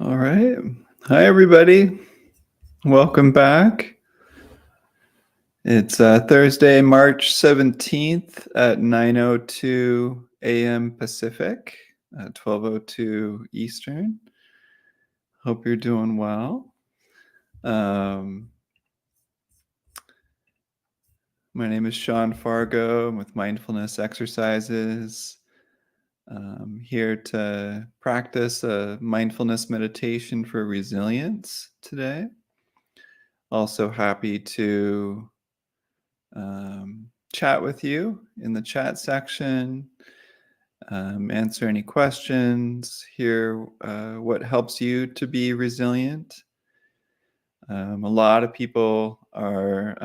All right. Hi, everybody. Welcome back. It's Thursday, March 17th at 9:02 a.m. Pacific, 12:02 Eastern. Hope you're doing well. Um, my name is Sean Fargo. I'm with Mindfulness Exercises. Here to practice a mindfulness meditation for resilience today. Also happy to chat with you in the chat section, answer any questions, hear what helps you to be resilient. A lot of people are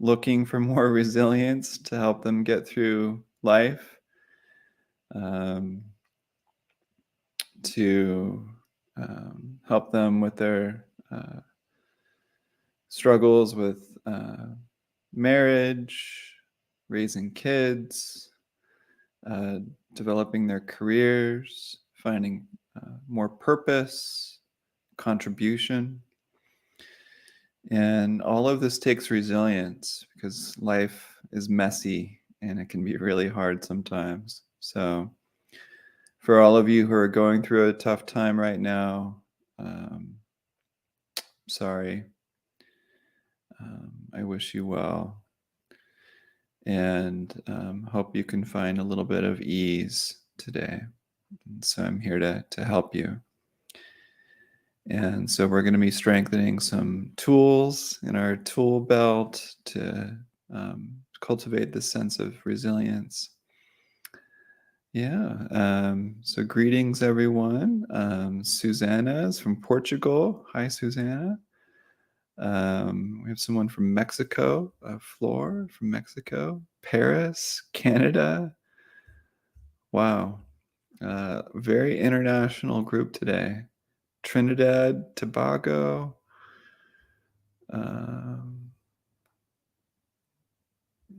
looking for more resilience to help them get through life, um, to help them with their struggles with marriage, raising kids, uh, developing their careers, finding more purpose, contribution. And all of this takes resilience because life is messy and it can be really hard sometimes. So, for all of you who are going through a tough time right now, um, sorry. I wish you well and hope you can find a little bit of ease today. And so I'm here to help you. And so we're going to be strengthening some tools in our tool belt to cultivate this sense of resilience. Yeah. So greetings, everyone. Susanna is from Portugal. Hi, Susanna. We have someone from Mexico, Flor from Mexico, Paris, Canada. Wow. Very international group today. Trinidad, Tobago.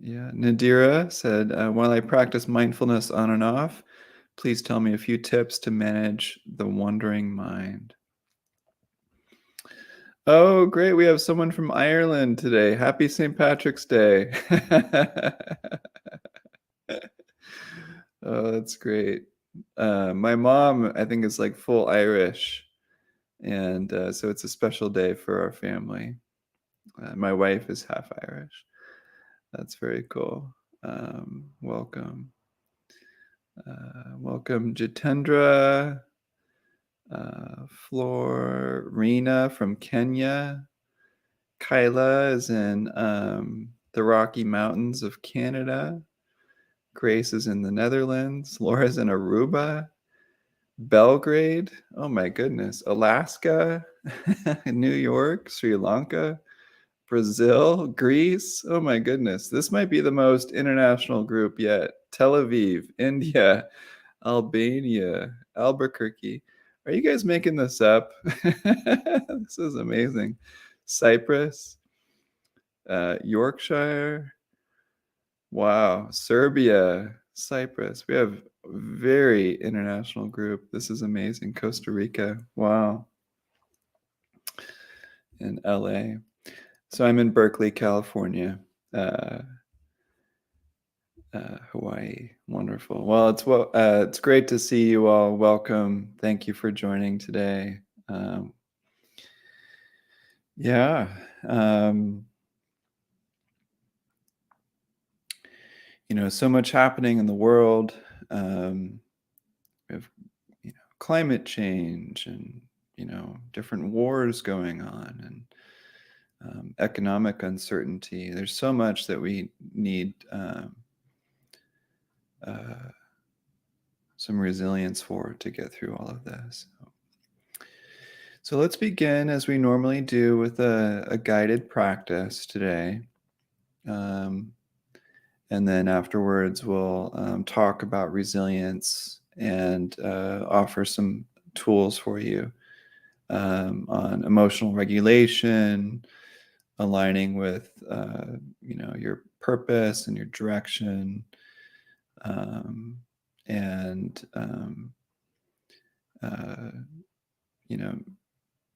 Yeah, Nadira said, while I practice mindfulness on and off, please tell me a few tips to manage the wandering mind. Oh, great. We have someone from Ireland today. Happy St. Patrick's Day. Oh, that's great. My mom, I think, is like full Irish. And so it's a special day for our family. My wife is half Irish. That's very cool. Welcome. Welcome, Jitendra, Florina from Kenya. Kyla is in the Rocky Mountains of Canada. Grace is in the Netherlands. Laura's in Aruba. Belgrade. Oh my goodness. Alaska. New York. Sri Lanka. Brazil, Greece. Oh my goodness. This might be the most international group yet. Tel Aviv, India, Albania, Albuquerque. Are you guys making this up? This is amazing. Cyprus, Yorkshire. Wow. Serbia, Cyprus. We have a very international group. This is amazing. Costa Rica. Wow. In LA. So I'm in Berkeley, California. Hawaii, wonderful. Well, it's great to see you all. Welcome. Thank you for joining today. Yeah, so much happening in the world. We have, climate change and different wars going on and economic uncertainty. There's so much that we need. Some resilience for to get through all of this. So let's begin as we normally do with a guided practice today. And then afterwards, we'll talk about resilience and offer some tools for you on emotional regulation, aligning with your purpose and your direction, and uh, you know,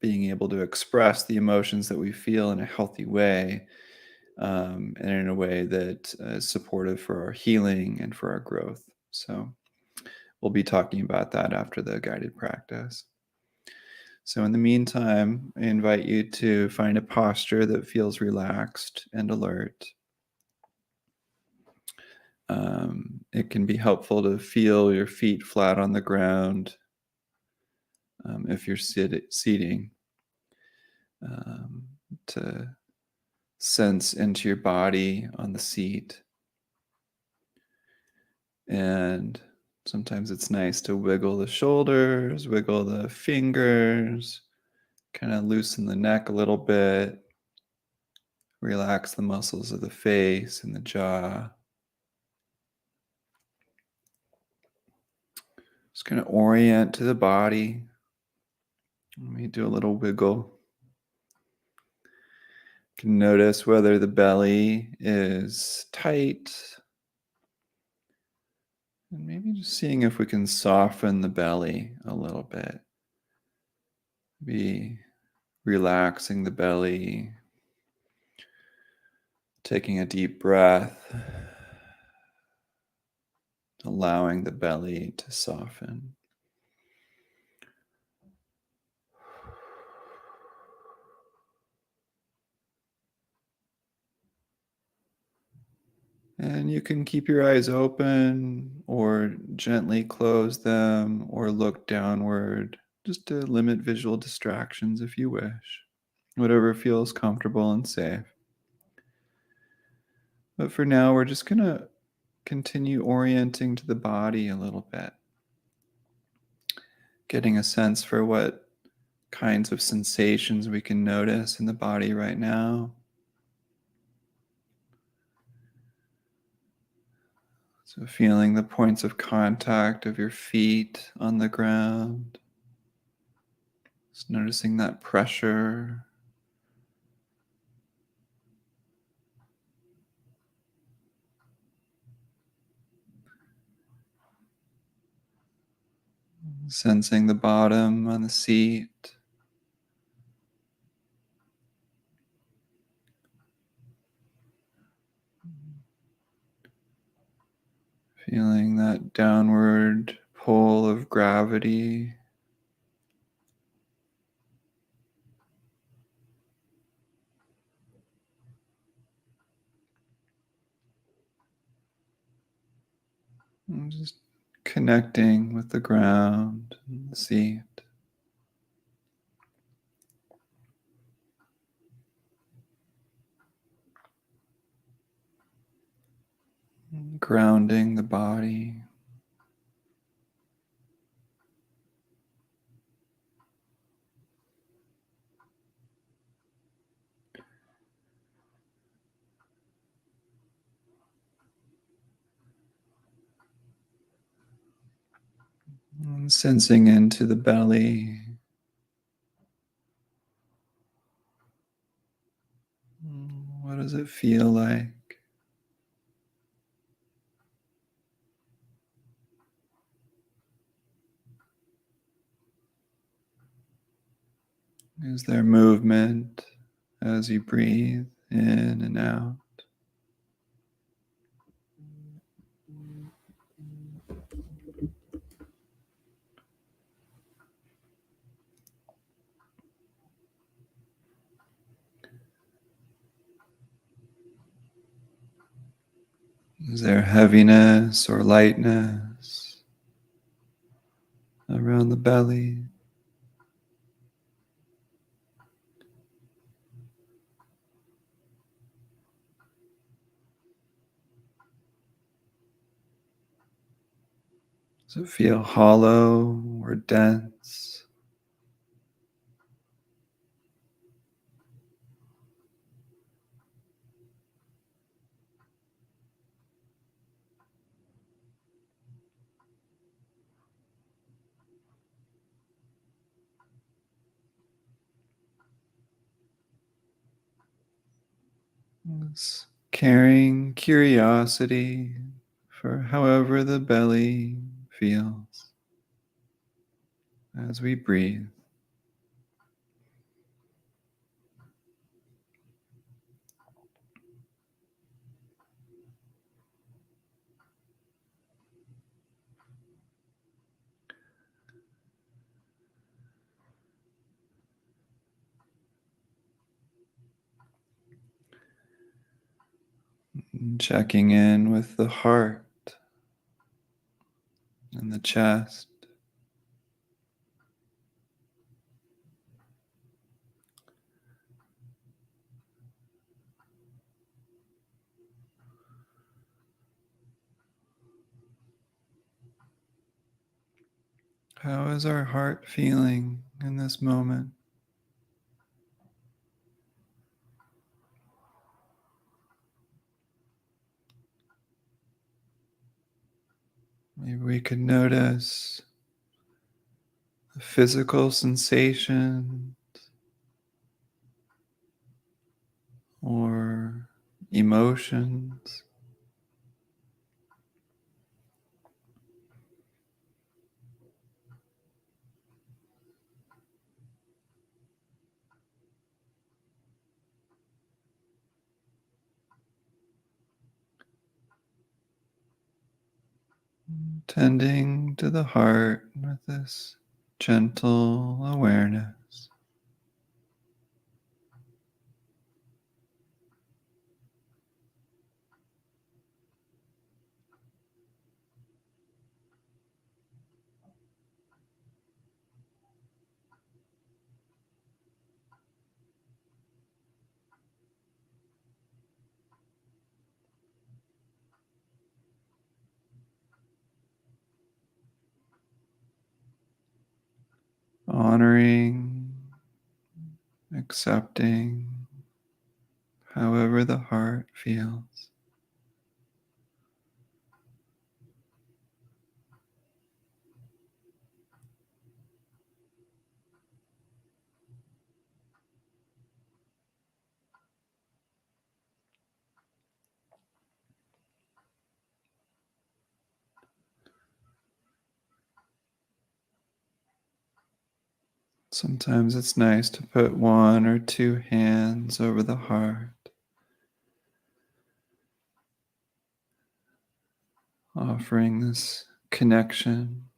being able to express the emotions that we feel in a healthy way, and in a way that is supportive for our healing and for our growth. So we'll be talking about that after the guided practice. So, in the meantime, I invite you to find a posture that feels relaxed and alert. It can be helpful to feel your feet flat on the ground if you're seating, um, to sense into your body on the seat. And sometimes it's nice to wiggle the shoulders, wiggle the fingers, kind of loosen the neck a little bit, relax the muscles of the face and the jaw. Just kind of orient to the body. Let me do a little wiggle. You can notice whether the belly is tight, and maybe just seeing if we can soften the belly a little bit. Be relaxing the belly, taking a deep breath, allowing the belly to soften. And you can keep your eyes open or gently close them or look downward just to limit visual distractions if you wish. Whatever feels comfortable and safe. But for now, we're just going to continue orienting to the body a little bit, getting a sense for what kinds of sensations we can notice in the body right now. So, feeling the points of contact of your feet on the ground, just noticing that pressure. Sensing the bottom on the seat. Feeling that downward pull of gravity. And just connecting with the ground and the seat. Grounding the body. And sensing into the belly. What does it feel like? Is there movement as you breathe in and out? Is there heaviness or lightness around the belly? Does it feel hollow or dense? It's carrying curiosity for however the belly feels. as we breathe. And checking in with the heart and the chest. How is our heart feeling in this moment? Maybe we could notice the physical sensation or emotions. Tending to the heart with this gentle awareness. Honoring, accepting, however the heart feels. Sometimes it's nice to put one or two hands over the heart, offering this connection,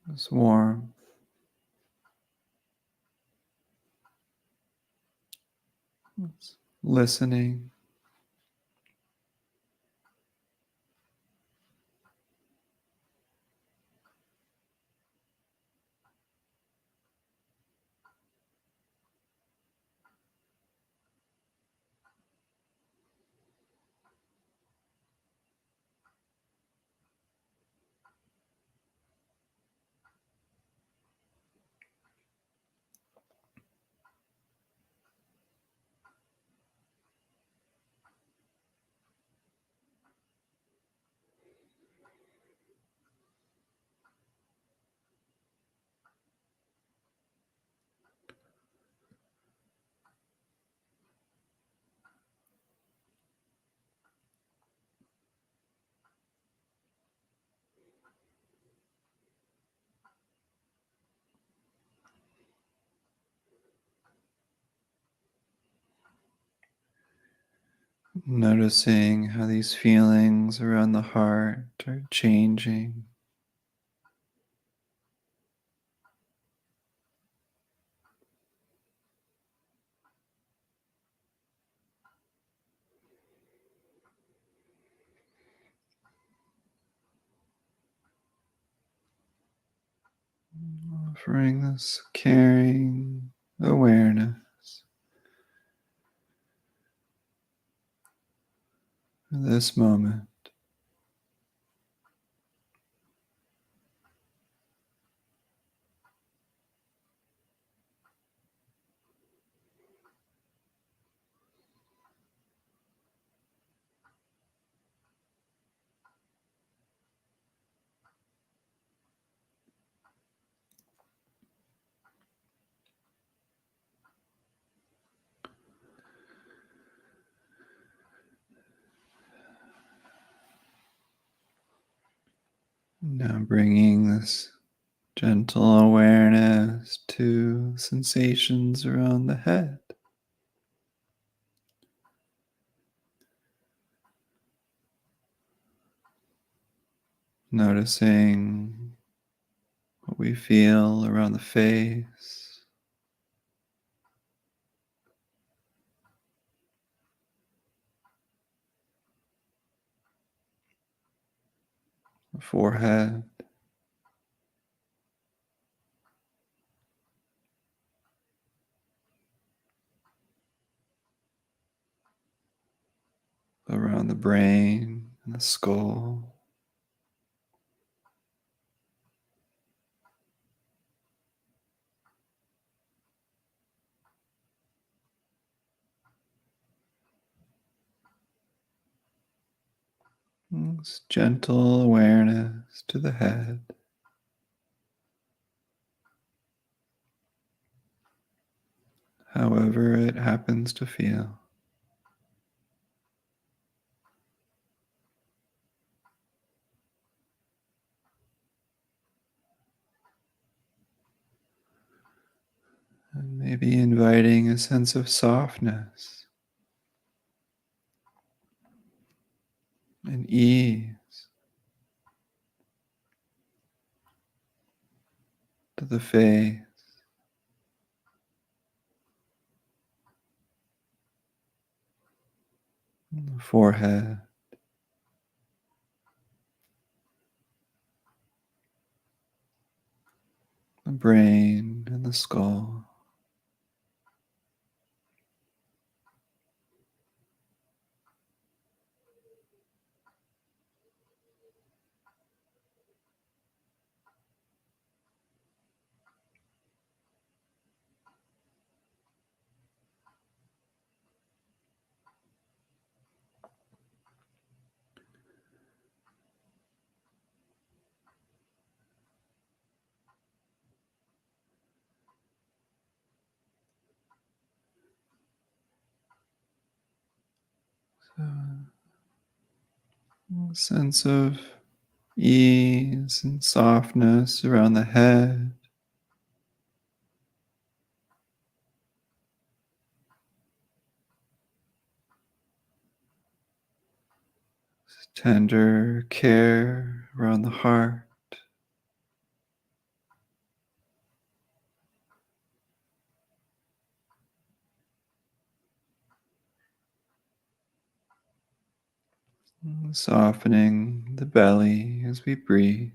this warmth, this listening. Noticing how these feelings around the heart are changing. Offering this caring awareness for this moment. Now bringing this gentle awareness to sensations around the head. Noticing what we feel around the face, the forehead, around the brain and the skull, this gentle awareness to the head. However it happens to feel. And maybe inviting a sense of softness and ease to the face, the forehead, the brain, and the skull. So, a sense of ease and softness around the head, tender care around the heart, softening the belly as we breathe.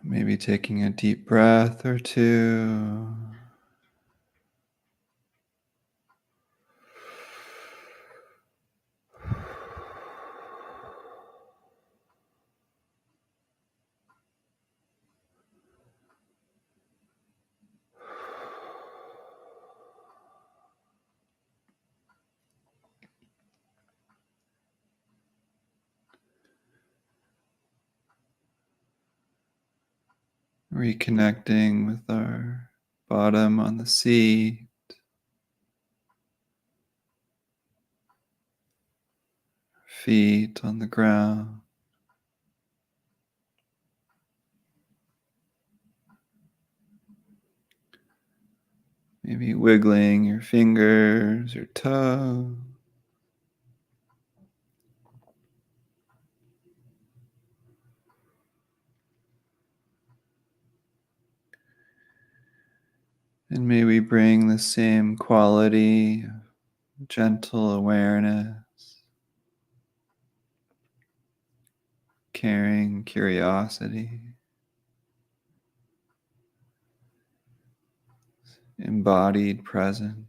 Maybe taking a deep breath or two. Reconnecting with our bottom on the seat, feet on the ground. Maybe wiggling your fingers or toes. And may we bring the same quality of gentle awareness, caring curiosity, embodied presence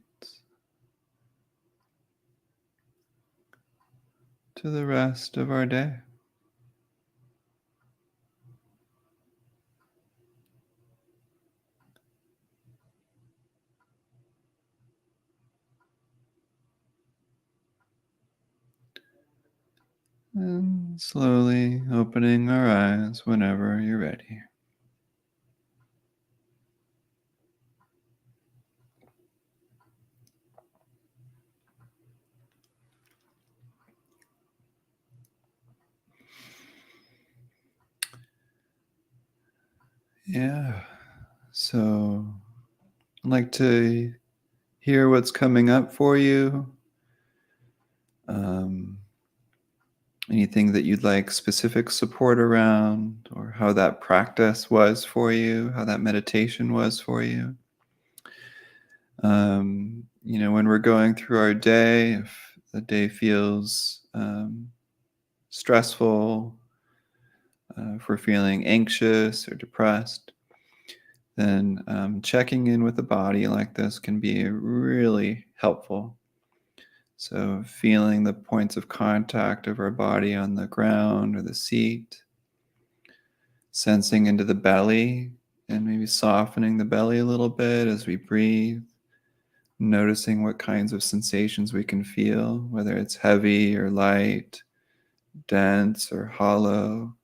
to the rest of our day. And slowly opening our eyes whenever you're ready. Yeah. So I'd like to hear what's coming up for you. Um, Anything that you'd like specific support around, or how that practice was for you, how that meditation was for you. When we're going through our day, if the day feels stressful, if we're feeling anxious or depressed, then checking in with the body like this can be really helpful. So, feeling the points of contact of our body on the ground or the seat, sensing into the belly, and maybe softening the belly a little bit as we breathe, noticing what kinds of sensations we can feel, whether it's heavy or light, dense or hollow.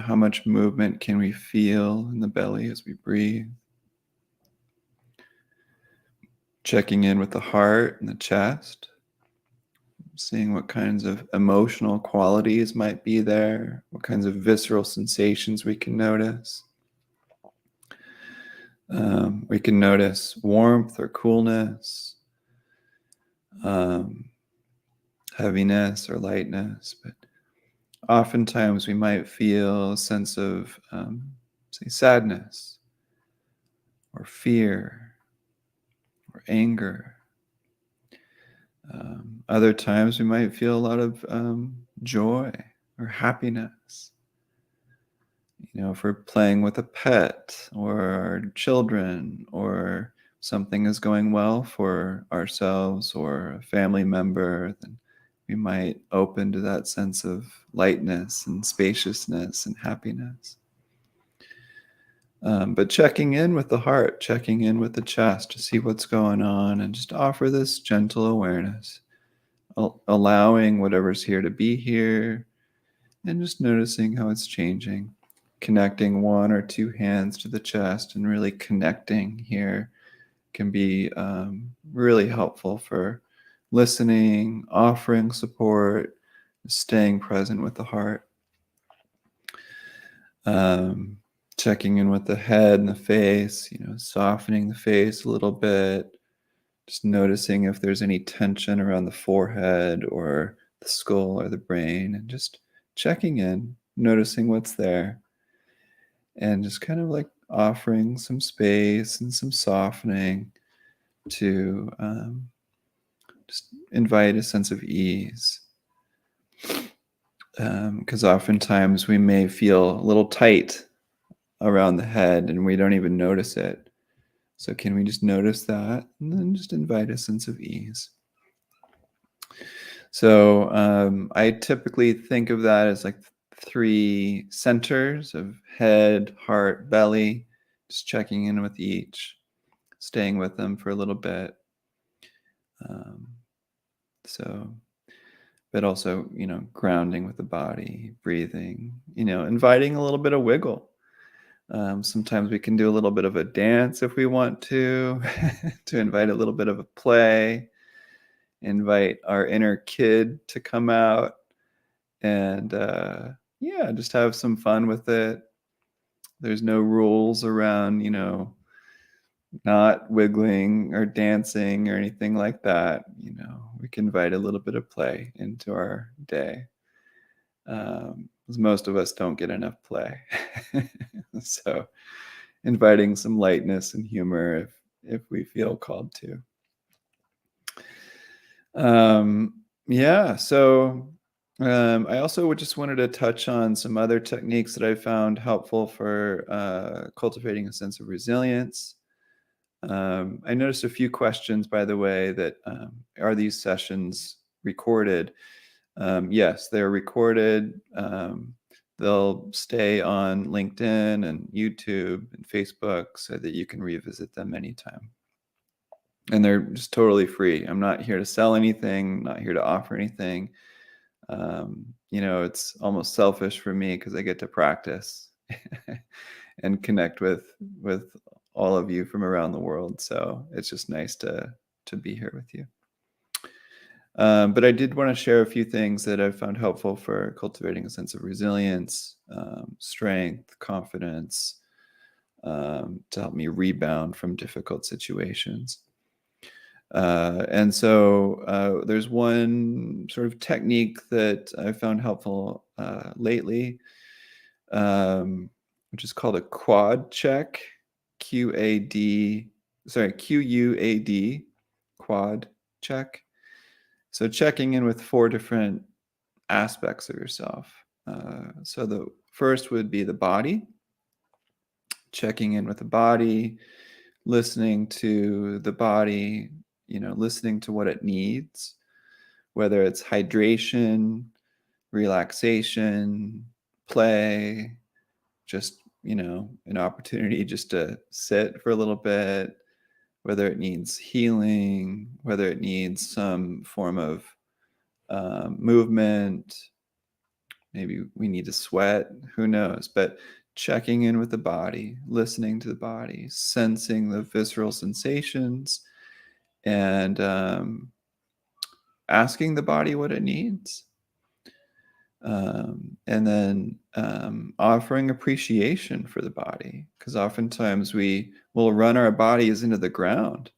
How much movement can we feel in the belly as we breathe? Checking in with the heart and the chest, seeing what kinds of emotional qualities might be there, what kinds of visceral sensations we can notice. We can notice warmth or coolness, um, heaviness or lightness, but oftentimes we might feel a sense of, say, sadness or fear or anger. Other times we might feel a lot of joy or happiness. If we're playing with a pet or our children, or something is going well for ourselves or a family member, then we might open to that sense of lightness and spaciousness and happiness. But checking in with the heart, checking in with the chest to see what's going on, and just offer this gentle awareness, allowing whatever's here to be here, and just noticing how it's changing. Connecting one or two hands to the chest and really connecting here can be really helpful for listening, offering support, staying present with the heart. Um, Checking in with the head and the face, softening the face a little bit, just noticing if there's any tension around the forehead or the skull or the brain, and just checking in, noticing what's there, and just kind of like offering some space and some softening to just invite a sense of ease. Because oftentimes we may feel a little tight around the head and we don't even notice it. So, can we just notice that and then just invite a sense of ease? So, I typically think of that as like three centers of head, heart, belly, just checking in with each, staying with them for a little bit. Um, so, but also, grounding with the body, breathing, inviting a little bit of wiggle. Sometimes we can do a little bit of a dance if we want to, to invite a little bit of a play, invite our inner kid to come out, and yeah, just have some fun with it. There's no rules around, not wiggling or dancing or anything like that. We can invite a little bit of play into our day. 'Cause most of us don't get enough play. So inviting some lightness and humor if we feel called to. Yeah, so I also just wanted to touch on some other techniques that I found helpful for cultivating a sense of resilience. I noticed a few questions, by the way, that are these sessions recorded? Yes, they're recorded. They'll stay on LinkedIn and YouTube and Facebook so that you can revisit them anytime. And they're just totally free. I'm not here to sell anything, not here to offer anything. It's almost selfish for me because I get to practice and connect with all of you from around the world. So it's just nice to be here with you. But I did want to share a few things that I've found helpful for cultivating a sense of resilience, strength, confidence, to help me rebound from difficult situations. And so there's one sort of technique that I found helpful lately, which is called a quad check, QUAD, quad check. So checking in with 4 different aspects of yourself. So the first would be the body, checking in with the body, listening to the body, listening to what it needs, whether it's hydration, relaxation, play, just, an opportunity just to sit for a little bit, whether it needs healing, whether it needs some form of movement. Maybe we need to sweat, who knows? But checking in with the body, listening to the body, sensing the visceral sensations, and asking the body what it needs. And then offering appreciation for the body, because oftentimes we will run our bodies into the ground.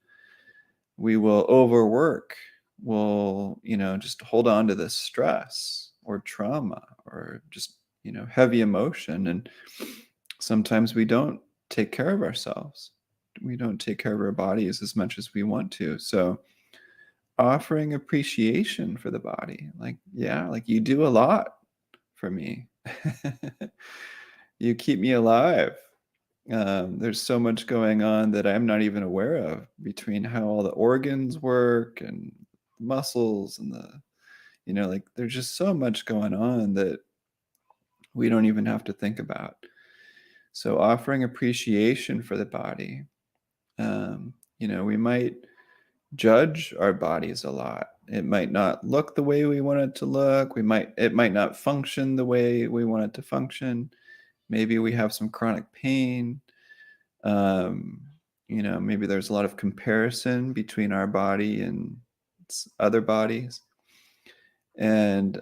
We will overwork. We'll, just hold on to this stress or trauma or just, heavy emotion. And sometimes we don't take care of ourselves. We don't take care of our bodies as much as we want to. So offering appreciation for the body, like, yeah, like you do a lot for me. You keep me alive. There's so much going on that I'm not even aware of, between how all the organs work and muscles and like there's just so much going on that we don't even have to think about. So offering appreciation for the body. We might judge our bodies a lot. It might not look the way we want it to look. It might not function the way we want it to function. Maybe we have some chronic pain. Maybe there's a lot of comparison between our body and other bodies. And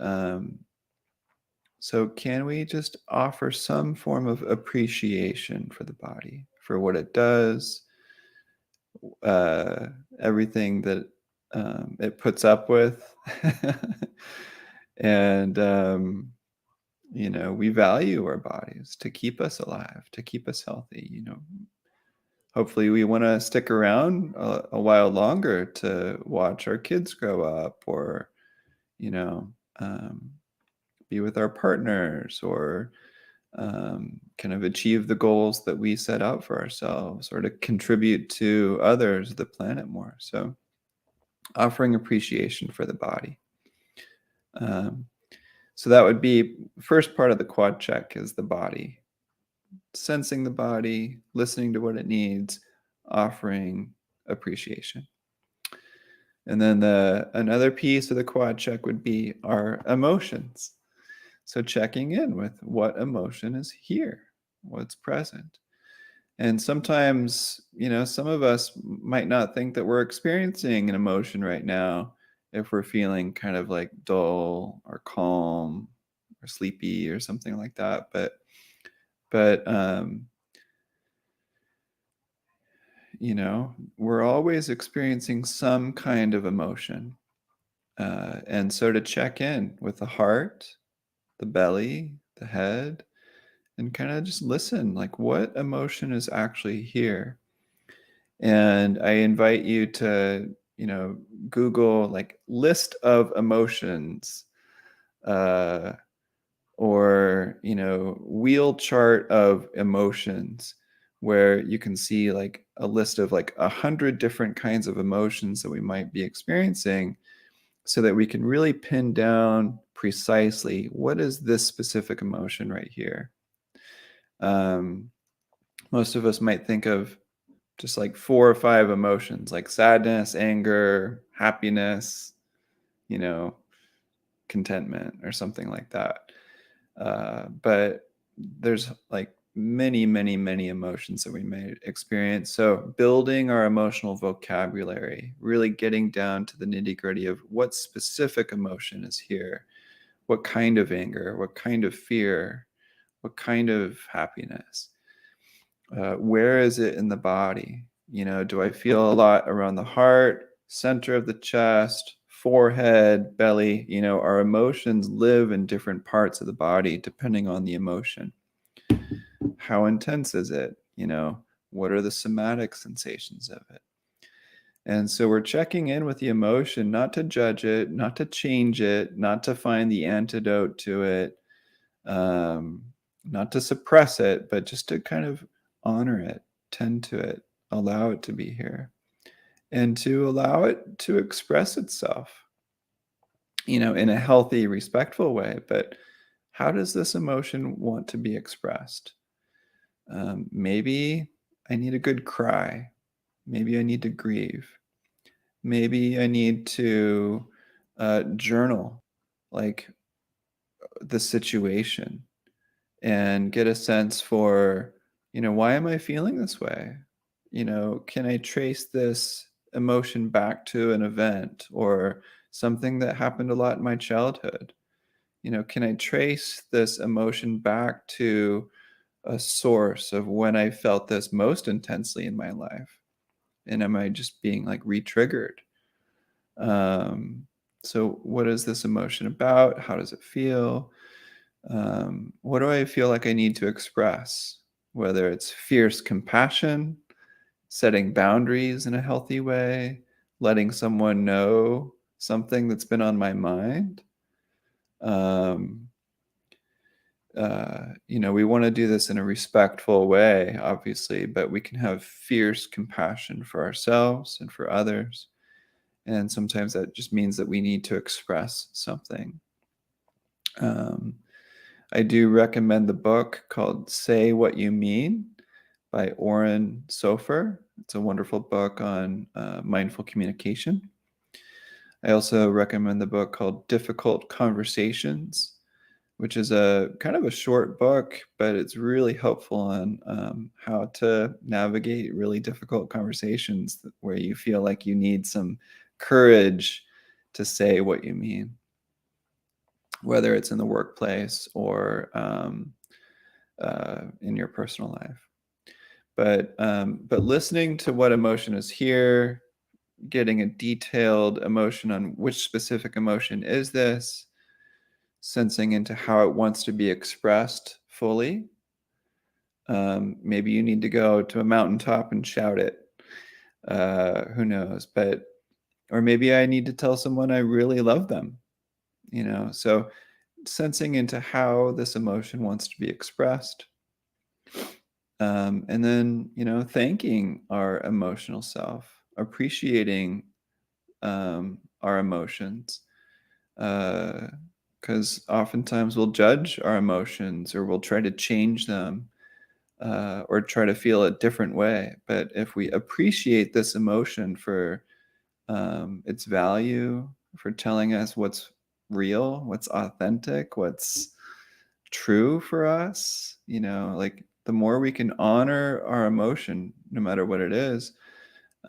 so can we just offer some form of appreciation for the body, for what it does, uh, everything that it puts up with? And, we value our bodies to keep us alive, to keep us healthy. Hopefully we want to stick around a while longer to watch our kids grow up, or, you know, um, be with our partners, or kind of achieve the goals that we set out for ourselves, or to contribute to others, the planet, more. So offering appreciation for the body. Um, so that would be first part of the quad check, is the body. Sensing the body, listening to what it needs, offering appreciation. And then another piece of the quad check would be our emotions. So checking in with what emotion is here, what's present. And sometimes, some of us might not think that we're experiencing an emotion right now if we're feeling kind of like dull or calm or sleepy or something like that. But we're always experiencing some kind of emotion. And so to check in with the heart, the belly, the head, and kind of just listen, like, what emotion is actually here? And I invite you to, Google like list of emotions, uh, or, wheel chart of emotions, where you can see like a list of like 100 different kinds of emotions that we might be experiencing, so that we can really pin down precisely what is this specific emotion right here. Um, Most of us might think of just like 4 or 5 emotions, like sadness, anger, happiness, you know, contentment, or something like that. But there's like many, many, many emotions that we may experience. So building our emotional vocabulary, really getting down to the nitty gritty of what specific emotion is here, what kind of anger, what kind of fear, what kind of happiness. Where is it in the body? Do I feel a lot around the heart, center of the chest, forehead, belly? Our emotions live in different parts of the body depending on the emotion. How intense is it? What are the somatic sensations of it? And so we're checking in with the emotion, not to judge it, not to change it, not to find the antidote to it, um, not to suppress it, but just to kind of honor it, tend to it, allow it to be here, and to allow it to express itself, in a healthy, respectful way. But how does this emotion want to be expressed? Maybe I need a good cry. Maybe I need to grieve. Maybe I need to journal, like the situation, and get a sense for, why am I feeling this way? Can I trace this emotion back to an event or something that happened a lot in my childhood? Can I trace this emotion back to a source of when I felt this most intensely in my life? And am I just being like re-triggered? Um, so what is this emotion about? How does it feel? What do I feel like I need to express? Whether it's fierce compassion, setting boundaries in a healthy way, letting someone know something that's been on my mind. Um, we want to do this in a respectful way, obviously, but we can have fierce compassion for ourselves and for others. And sometimes that just means that we need to express something. Um, I do recommend the book called Say What You Mean by Oren Sofer. It's a wonderful book on mindful communication. I also recommend the book called Difficult Conversations, which is a kind of a short book, but it's really helpful on how to navigate really difficult conversations where you feel like you need some courage to say what you mean, whether it's in the workplace or in your personal life. But listening to what emotion is here, getting a detailed emotion on which specific emotion is this, sensing into how it wants to be expressed fully. Maybe you need to go to a mountaintop and shout it. Who knows? Or maybe I need to tell someone I really love them. So sensing into how this emotion wants to be expressed. And then, thanking our emotional self, appreciating our emotions. Because oftentimes we'll judge our emotions or we'll try to change them or try to feel a different way. But if we appreciate this emotion for its value, for telling us what's real, what's authentic, what's true for us, like the more we can honor our emotion, no matter what it is,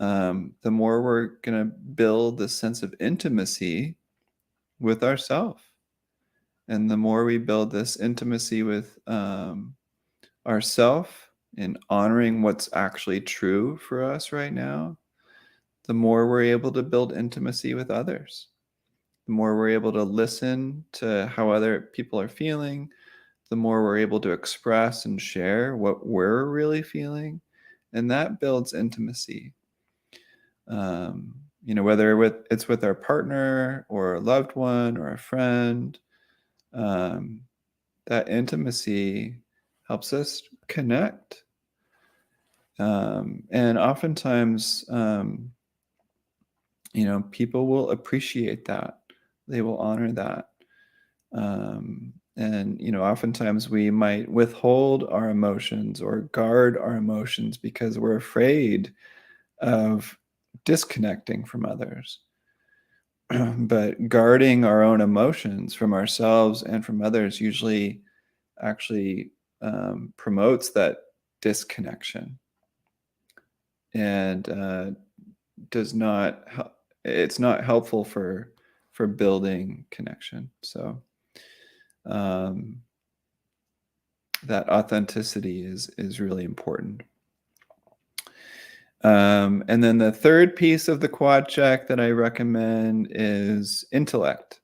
the more we're going to build this sense of intimacy with ourself. And the more we build this intimacy with ourself and honoring what's actually true for us right now, the more we're able to build intimacy with others. The more we're able to listen to how other people are feeling, the more we're able to express and share what we're really feeling. And that builds intimacy. Whether it's with our partner or a loved one or a friend, that intimacy helps us connect. And oftentimes, people will appreciate that. They will honor that. And oftentimes we might withhold our emotions or guard our emotions because we're afraid of disconnecting from others. But guarding our own emotions from ourselves and from others usually actually promotes that disconnection and does not it's not helpful for building connection. So that authenticity is really important. And then the third piece of the quad check that I recommend is intellect.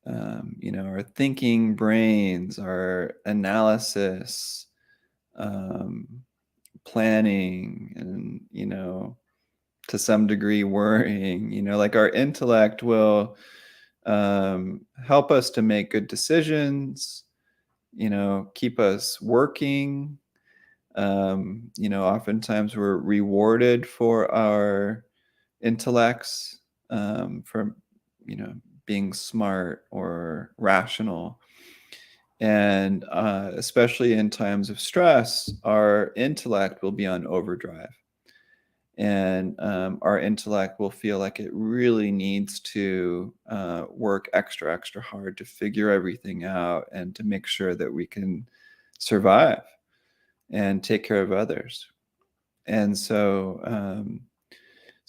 Our thinking brains, our analysis, um, planning, and, to some degree worrying, like our intellect will help us to make good decisions, keep us working. Oftentimes we're rewarded for our intellects, for, being smart or rational. And especially in times of stress, our intellect will be on overdrive. And our intellect will feel like it really needs to work extra, extra hard to figure everything out and to make sure that we can survive and take care of others. And so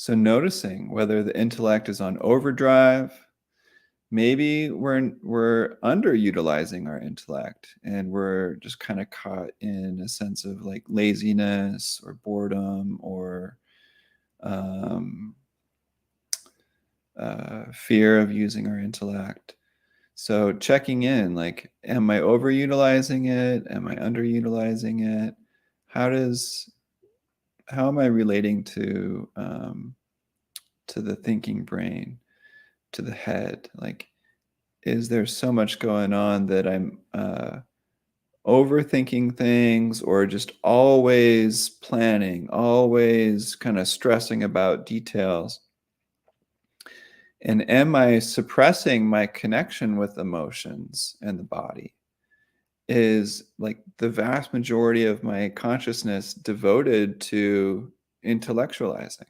noticing whether the intellect is on overdrive, maybe we're underutilizing our intellect and we're just kind of caught in a sense of like laziness or boredom or um, fear of using our intellect. So checking in, like, am I overutilizing it? Am I underutilizing it? How am I relating to the thinking brain, to the head? Like, is there so much going on that I'm overthinking things, or just always planning, always kind of stressing about details? And am I suppressing my connection with emotions and the body? Is like the vast majority of my consciousness devoted to intellectualizing?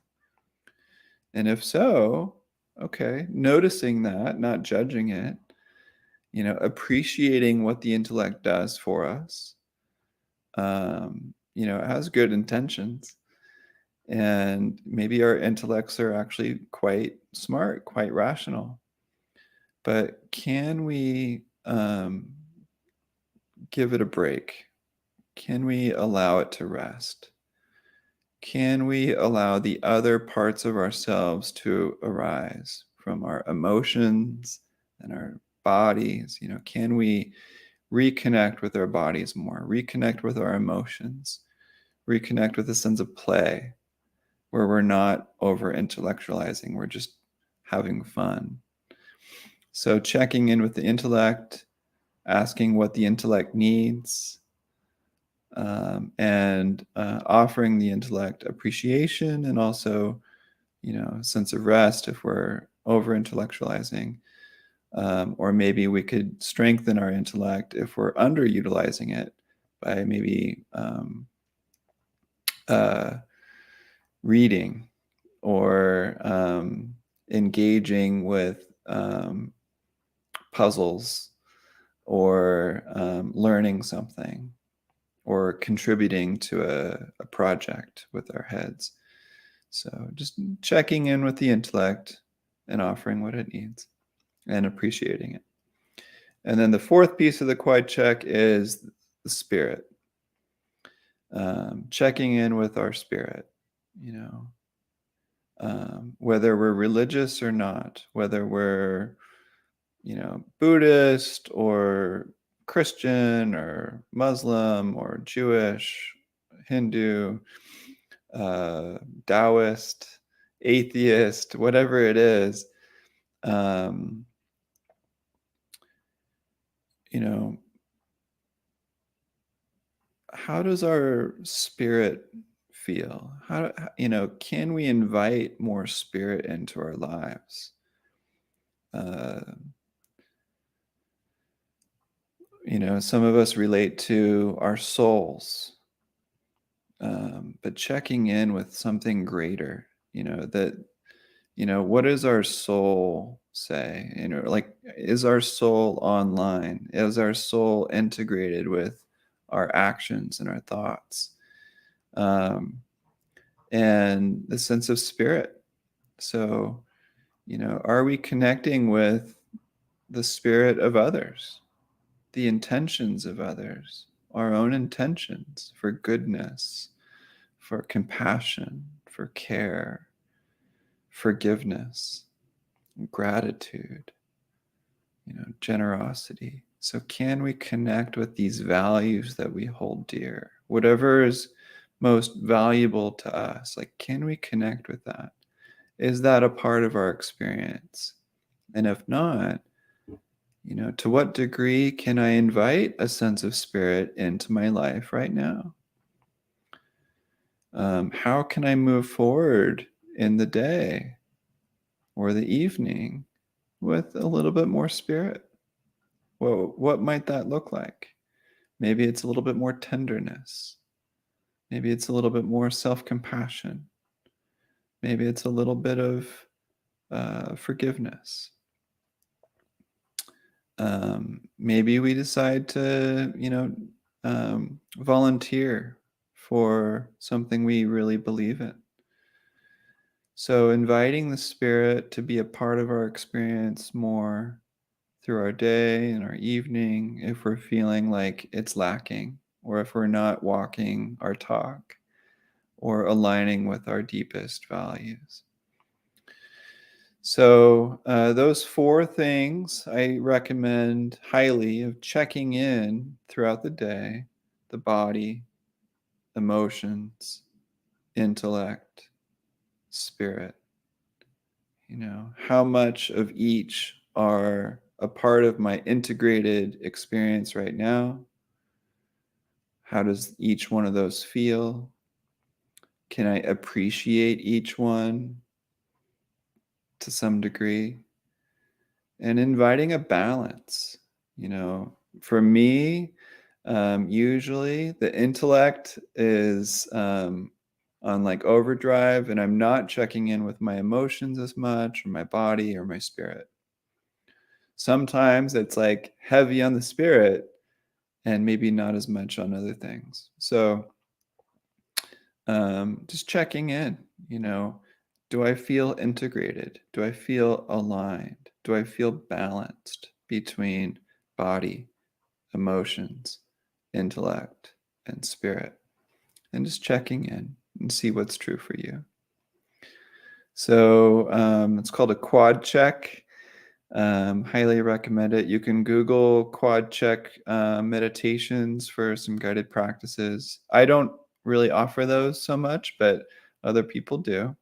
And if so, okay, noticing that, not judging it, appreciating what the intellect does for us. It has good intentions. And maybe our intellects are actually quite smart, quite rational. But can we give it a break? Can we allow it to rest? Can we allow the other parts of ourselves to arise from our emotions and our bodies? Can we reconnect with our bodies more, reconnect with our emotions, reconnect with a sense of play where we're not over intellectualizing, we're just having fun? So checking in with the intellect, asking what the intellect needs, and offering the intellect appreciation and also, a sense of rest if we're over intellectualizing. Or maybe we could strengthen our intellect if we're underutilizing it by maybe uh, reading or engaging with puzzles or learning something or contributing to a project with our heads. So just checking in with the intellect and offering what it needs and appreciating it. And then the fourth piece of the quad check is the spirit. Checking in with our spirit, whether we're religious or not, whether we're, Buddhist or Christian or Muslim or Jewish, Hindu, Taoist, atheist, whatever it is, um, you know, how does our spirit feel? Can we invite more spirit into our lives? Uh, some of us relate to our souls, but checking in with something greater, what does our soul say? Like, is our soul online? Is our soul integrated with our actions and our thoughts? And the sense of spirit. So, are we connecting with the spirit of others? the intentions of others, our own intentions for goodness, for compassion, for care, forgiveness, gratitude, generosity. So can we connect with these values that we hold dear? Whatever is most valuable to us, like, can we connect with that? Is that a part of our experience? And if not, to what degree can I invite a sense of spirit into my life right now? How can I move forward in the day or the evening with a little bit more spirit? Well, what might that look like? Maybe it's a little bit more tenderness. Maybe it's a little bit more self-compassion. Maybe it's a little bit of forgiveness. Maybe we decide to, volunteer for something we really believe in. So inviting the spirit to be a part of our experience more through our day and our evening, if we're feeling like it's lacking, or if we're not walking our talk or aligning with our deepest values. So those 4 things I recommend highly of checking in throughout the day: the body, emotions, intellect, spirit. How much of each are a part of my integrated experience right now? How does each one of those feel? Can I appreciate each one to some degree? And inviting a balance. For me, usually the intellect is on like overdrive, and I'm not checking in with my emotions as much, or my body, or my spirit. Sometimes it's like heavy on the spirit and maybe not as much on other things. So just checking in, do I feel integrated? Do I feel aligned? Do I feel balanced between body, emotions, intellect, and spirit? And just checking in and see what's true for you. So it's called a quad check. Highly recommend it. You can Google quad check meditations for some guided practices. I don't really offer those so much, but other people do,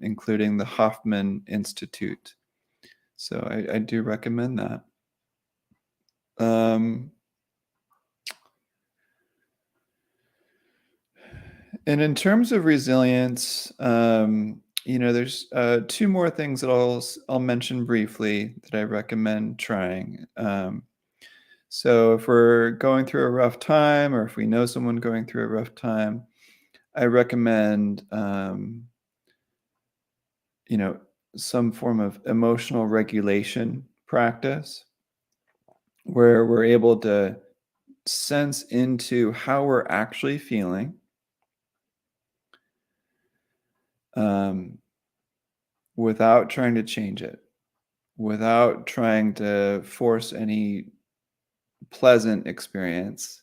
including the Hoffman Institute. So I do recommend that. And in terms of resilience, there's 2 more things that I'll mention briefly that I recommend trying. So if we're going through a rough time, or if we know someone going through a rough time, I recommend, some form of emotional regulation practice where we're able to sense into how we're actually feeling, without trying to change it, without trying to force any pleasant experience,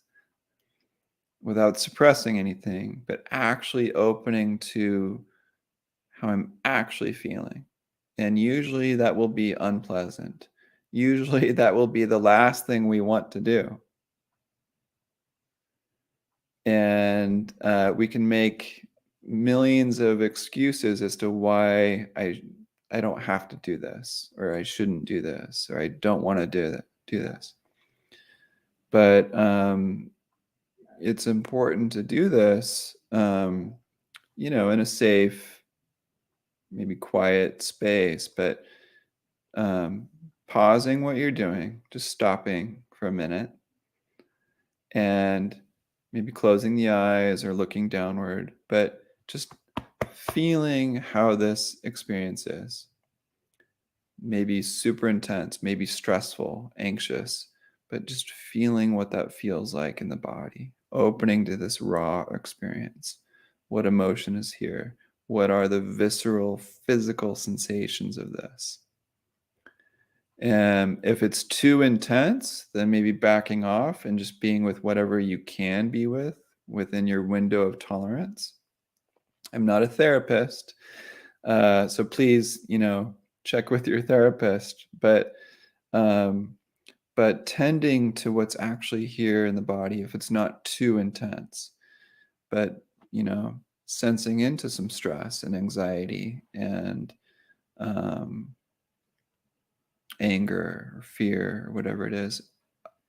without suppressing anything, but actually opening to how I'm actually feeling. And usually that will be unpleasant. Usually that will be the last thing we want to do. And we can make millions of excuses as to why I don't have to do this, or I shouldn't do this, or I don't want to do this. But it's important to do this, in a safe, maybe quiet space, but pausing what you're doing, just stopping for a minute, and maybe closing the eyes or looking downward, but just feeling how this experience is. Maybe super intense, maybe stressful, anxious, but just feeling what that feels like in the body, opening to this raw experience. What emotion is here? What are the visceral, physical sensations of this? And if it's too intense, then maybe backing off and just being with whatever you can be with within your window of tolerance. I'm not a therapist, so please, check with your therapist. Um, but tending to what's actually here in the body, if it's not too intense, but you know, sensing into some stress and anxiety and um, anger or fear or whatever it is,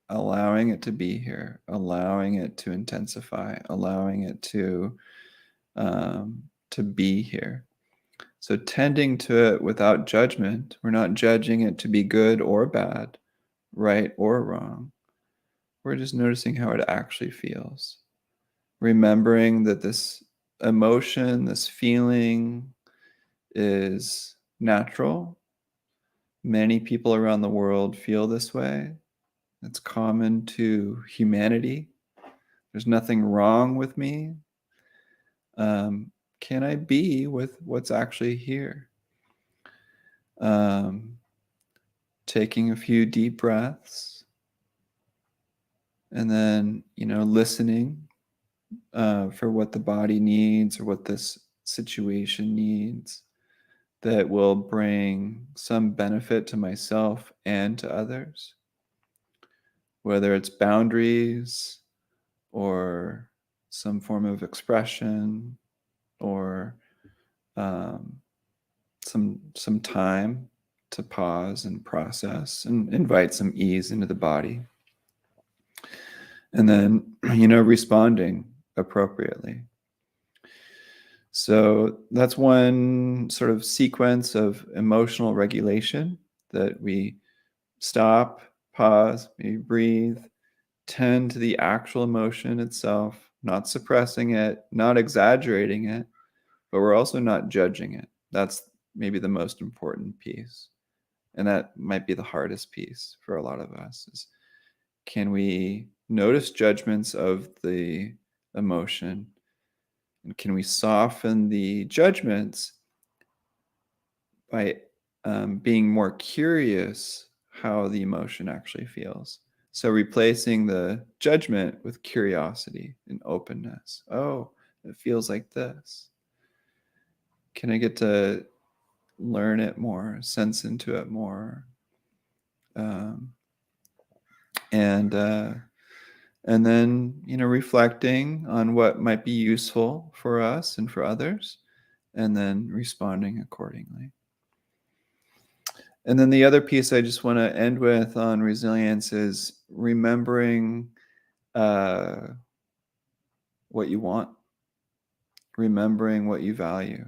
allowing it to be here, allowing it to intensify, allowing it to be here. So tending to it without judgment, we're not judging it to be good or bad, right or wrong. We're just noticing how it actually feels. Remembering that this emotion, this feeling is natural. Many people around the world feel this way. It's common to humanity. There's nothing wrong with me. Can I be with what's actually here? Um, Taking a few deep breaths and then, listening for what the body needs or what this situation needs that will bring some benefit to myself and to others, whether it's boundaries or some form of expression or um, some time to pause and process and invite some ease into the body, and then responding appropriately. So that's one sort of sequence of emotional regulation, that we stop, pause, maybe breathe, tend to the actual emotion itself, not suppressing it, not exaggerating it, but we're also not judging it. That's maybe the most important piece. And that might be the hardest piece for a lot of us is, can we notice judgments of the emotion? And can we soften the judgments by being more curious how the emotion actually feels? So replacing the judgment with curiosity and openness. Oh, it feels like this. Can I get to learn it more, sense into it more? Um, and and then reflecting on what might be useful for us and for others, and then responding accordingly. And then the other piece I just want to end with on resilience is remembering uh, what you want, remembering what you value,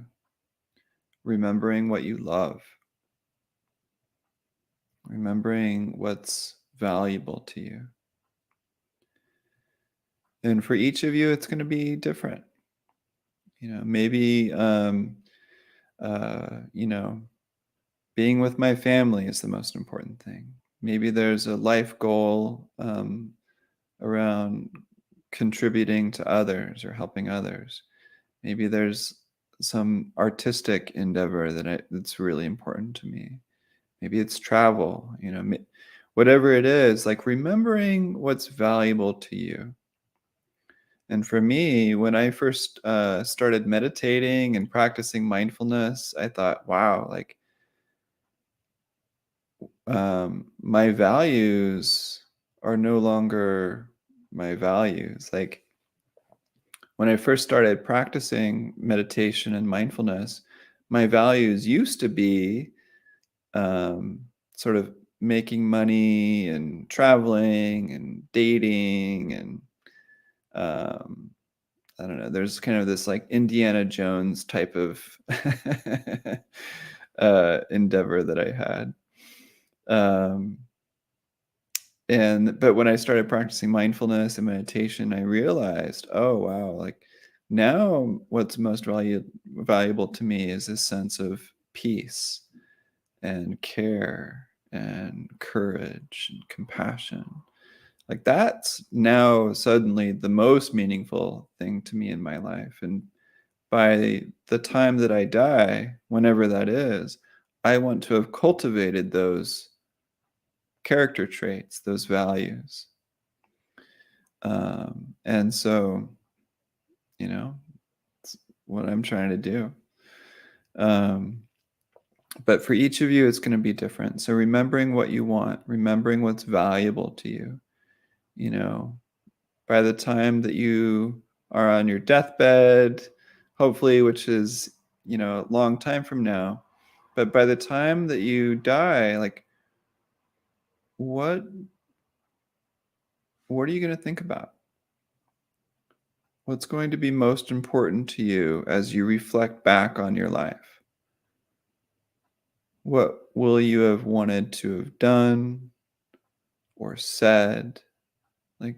remembering what you love, remembering what's valuable to you. And for each of you, it's going to be different. Maybe, being with my family is the most important thing. Maybe there's a life goal around contributing to others or helping others. Maybe there's some artistic endeavor that's really important to me. Maybe it's travel, whatever it is, like remembering what's valuable to you. And for me, when I first started meditating and practicing mindfulness, I thought, wow, like my values are no longer my values. Like when I first started practicing meditation and mindfulness, my values used to be sort of making money and traveling and dating and um, I don't know. There's kind of this like Indiana Jones type of endeavor that I had. Um, but when I started practicing mindfulness and meditation, I realized, oh wow, like now what's most valuable to me is this sense of peace and care and courage and compassion. Like that's now suddenly the most meaningful thing to me in my life. And by the time that I die, whenever that is, I want to have cultivated those character traits, those values. And so, it's what I'm trying to do. But for each of you, it's going to be different. So remembering what you want, remembering what's valuable to you, you know, by the time that you are on your deathbed, hopefully, which is, a long time from now, but by the time that you die, like, what are you going to think about? What's going to be most important to you as you reflect back on your life? What will you have wanted to have done or said? Like,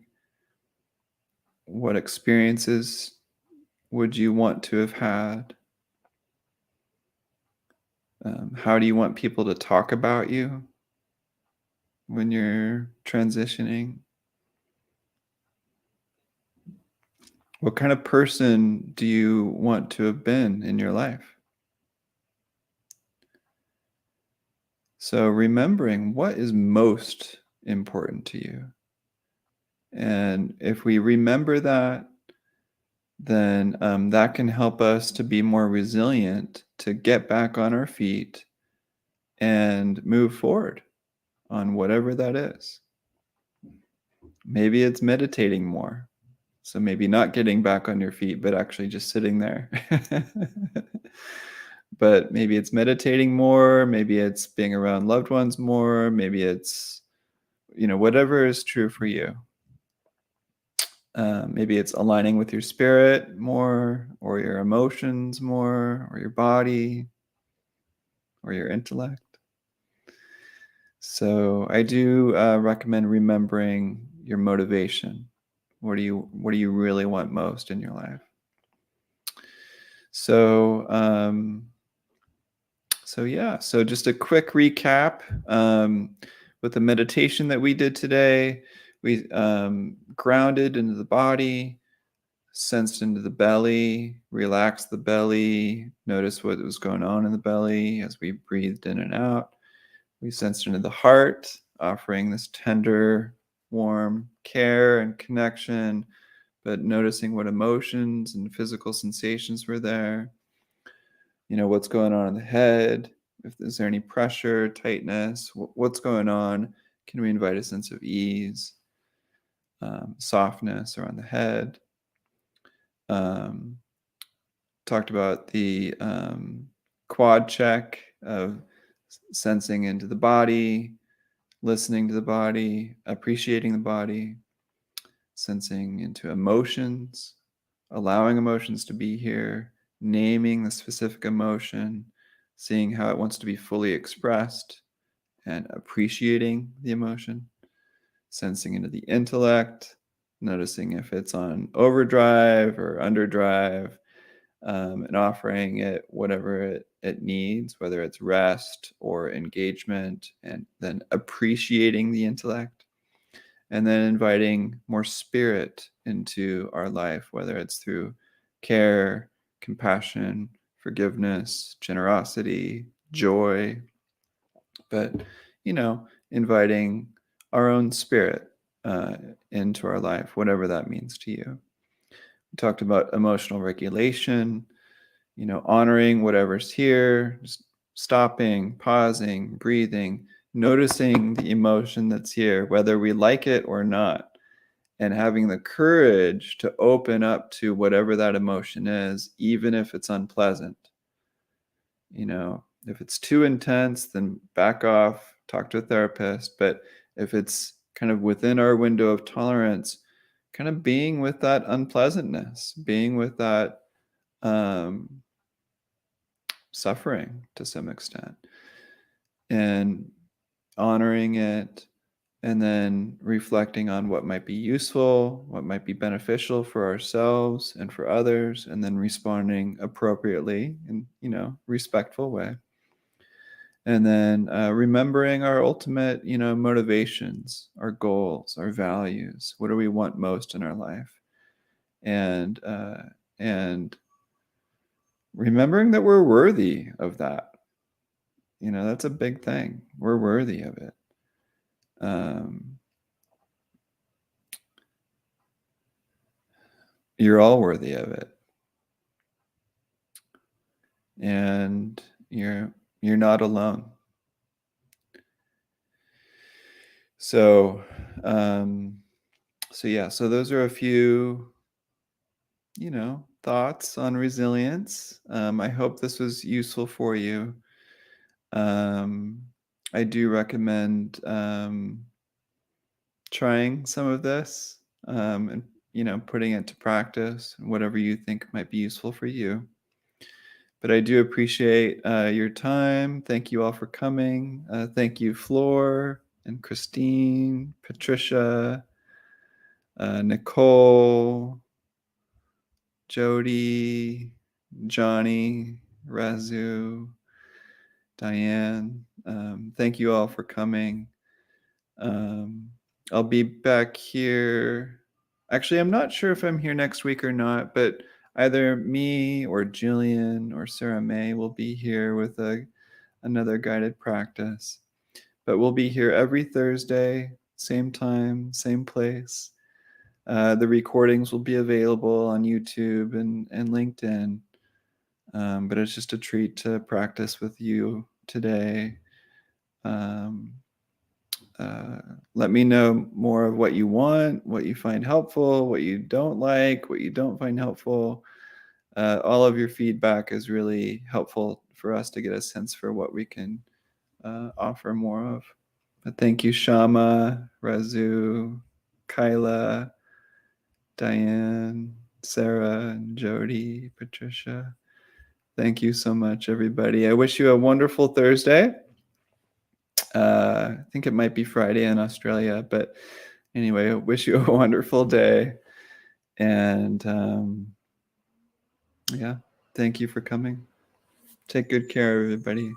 what experiences would you want to have had? How do you want people to talk about you when you're transitioning? What kind of person do you want to have been in your life? So remembering what is most important to you. And if we remember that, then that can help us to be more resilient, to get back on our feet and move forward on whatever that is. Maybe it's meditating more. So maybe not getting back on your feet, but actually just sitting there. But maybe it's meditating more. Maybe it's being around loved ones more. Maybe it's, whatever is true for you. Maybe it's aligning with your spirit more, or your emotions more, or your body, or your intellect. So I do recommend remembering your motivation. What do you really want most in your life? So so just a quick recap with the meditation that we did today. We grounded into the body, sensed into the belly, relaxed the belly, noticed what was going on in the belly as we breathed in and out. We sensed into the heart, offering this tender, warm care and connection, but noticing what emotions and physical sensations were there. What's going on in the head, if there's any pressure, tightness, what's going on. Can we invite a sense of ease, softness around the head? Talked about the quad check of sensing into the body, listening to the body, appreciating the body, sensing into emotions, allowing emotions to be here, naming the specific emotion, seeing how it wants to be fully expressed, and appreciating the emotion, sensing into the intellect, noticing if it's on overdrive or underdrive, and offering it whatever it needs, whether it's rest or engagement, and then appreciating the intellect, and then inviting more spirit into our life, whether it's through care, compassion, forgiveness, generosity, joy, but, inviting our own spirit into our life, whatever that means to you. We talked about emotional regulation, honoring whatever's here, just stopping, pausing, breathing, noticing the emotion that's here, whether we like it or not, and having the courage to open up to whatever that emotion is, even if it's unpleasant. If it's too intense, then back off, talk to a therapist. But if it's kind of within our window of tolerance, kind of being with that unpleasantness, being with that suffering to some extent, and honoring it, and then reflecting on what might be useful, what might be beneficial for ourselves and for others, and then responding appropriately in, respectful way. And then remembering our ultimate, motivations, our goals, our values. What do we want most in our life? And remembering that we're worthy of that. That's a big thing. We're worthy of it. You're all worthy of it. And you're not alone. So, so those are a few, thoughts on resilience. I hope this was useful for you. Um, I do recommend trying some of this and putting it to practice, whatever you think might be useful for you. But I do appreciate your time. Thank you all for coming. Thank you, Floor and Christine, Patricia, Nicole, Jody, Johnny, Razu, Diane. Thank you all for coming. I'll be back here. Actually, I'm not sure if I'm here next week or not, but either me or Jillian or Sarah May will be here with another guided practice. But we'll be here every Thursday, same time, same place. The recordings will be available on YouTube and LinkedIn. But it's just a treat to practice with you today. Let me know more of what you want, what you find helpful, what you don't like, what you don't find helpful. All of your feedback is really helpful for us to get a sense for what we can offer more of. But thank you, Shama, Razu, Kyla, Diane, Sarah, and Jody, Patricia. Thank you so much, everybody. I wish you a wonderful Thursday. I think it might be Friday in Australia, but anyway, wish you a wonderful day. And thank you for coming. Take good care, everybody.